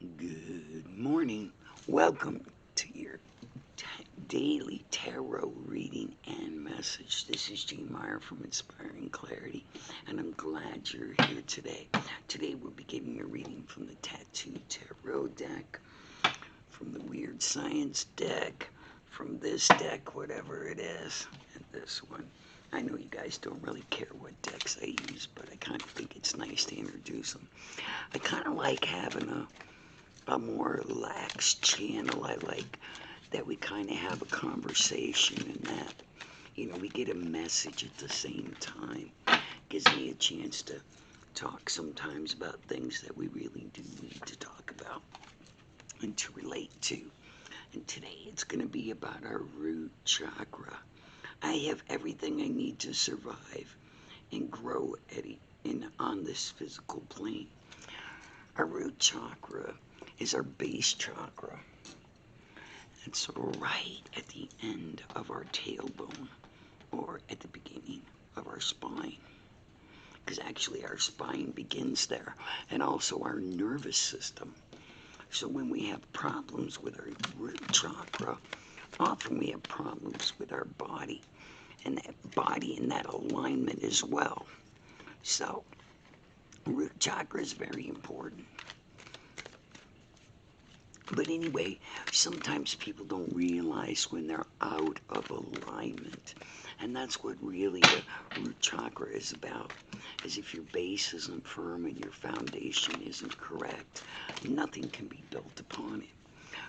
Good morning. Welcome to your daily tarot reading and message. This is Gene Meyer from Inspiring Clarity, and I'm glad you're here today. Today we'll be giving a reading from the Tattoo Tarot deck, from the Weird Science deck, from this deck, whatever it is, and this one. I know you guys don't really care what decks I use, but I kind of think it's nice to introduce them. I kind of like having a more relaxed channel. I like that we kind of have a conversation and that, we get a message at the same time. Gives me a chance to talk sometimes about things that we really do need to talk about and to relate to. And today it's going to be about our root chakra. I have everything I need to survive and grow on this physical plane. Our root chakra is our base chakra. It's right at the end of our tailbone or at the beginning of our spine. Because actually our spine begins there, and also our nervous system. So when we have problems with our root chakra, often we have problems with our body and that alignment as well. So root chakra is very important. But anyway, sometimes people don't realize when they're out of alignment. And that's what really the root chakra is about. Is if your base isn't firm and your foundation isn't correct, nothing can be built upon it.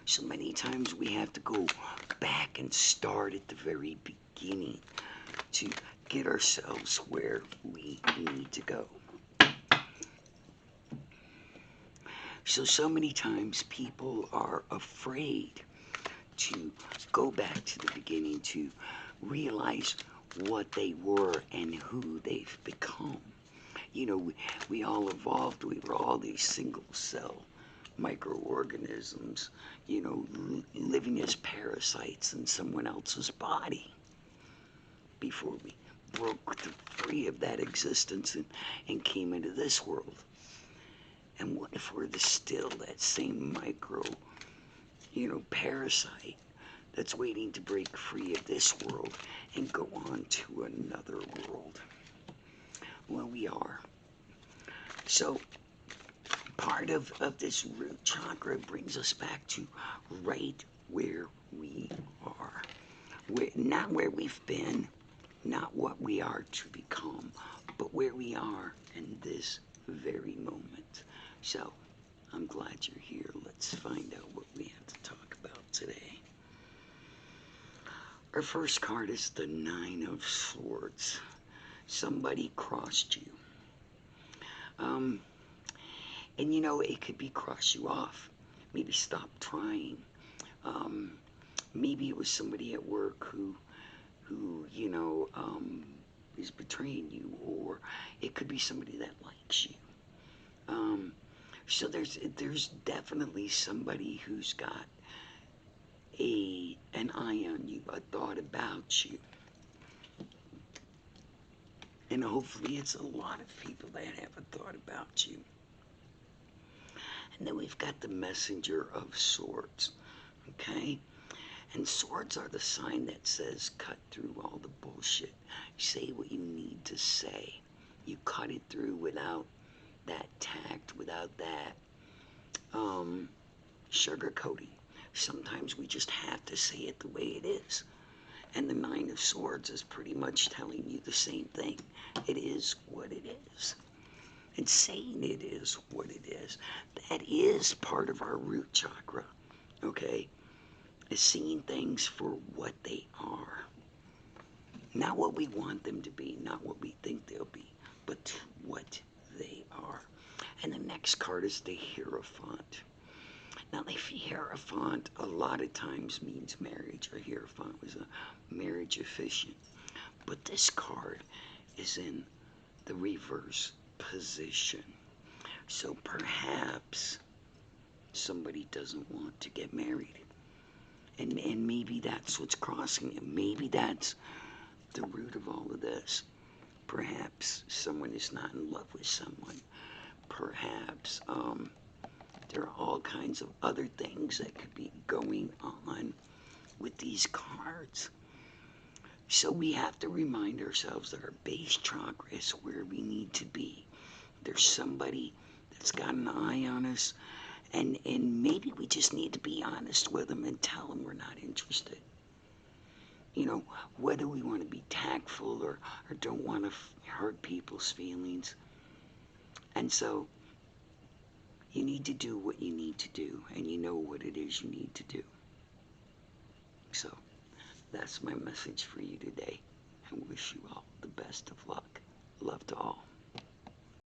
So many times we have to go back and start at the very beginning to get ourselves where we need to go. So many times people are afraid to go back to the beginning to realize what they were and who they've become. We all evolved. We were all these single cell microorganisms, living as parasites in someone else's body before we broke free of that existence and came into this world. And what if we're still that same micro, parasite that's waiting to break free of this world and go on to another world? Well, we are. So part of this root chakra brings us back to right where we are. Not where we've been, not what we are to become, but where we are in this very moment. So, I'm glad you're here. Let's find out what we have to talk about today. Our first card is the Nine of Swords. Somebody crossed you. And it could be cross you off. Maybe stop trying. Maybe it was somebody at work who is betraying you, or it could be somebody that likes you. So there's definitely somebody who's got an eye on you, a thought about you. And hopefully it's a lot of people that have a thought about you. And then we've got the Messenger of Swords, okay? And swords are the sign that says cut through all the bullshit. Say what you need to say. You cut it through without that tact, without that sugarcoating. Sometimes we just have to say it the way it is. And the Nine of Swords is pretty much telling you the same thing. It is what it is. And saying it is what it is, that is part of our root chakra, okay? Is seeing things for what they are. Not what we want them to be, not what we think they'll be, but what they are. And the next card is the Hierophant. Now, the Hierophant a lot of times means marriage. A Hierophant was a marriage officiant. But this card is in the reverse position. So perhaps somebody doesn't want to get married. And maybe that's what's crossing them. Maybe that's the root of all of this. Perhaps someone is not in love with someone. Perhaps they're all kinds of other things that could be going on with these cards. So we have to remind ourselves that our base chakra is where we need to be. There's somebody that's got an eye on us, and maybe we just need to be honest with them and tell them we're not interested. You know, whether we want to be tactful or don't want to hurt people's feelings. And so you need to do what you need to do, and you know what it is you need to do. So that's my message for you today. I wish you all the best of luck. Love to all.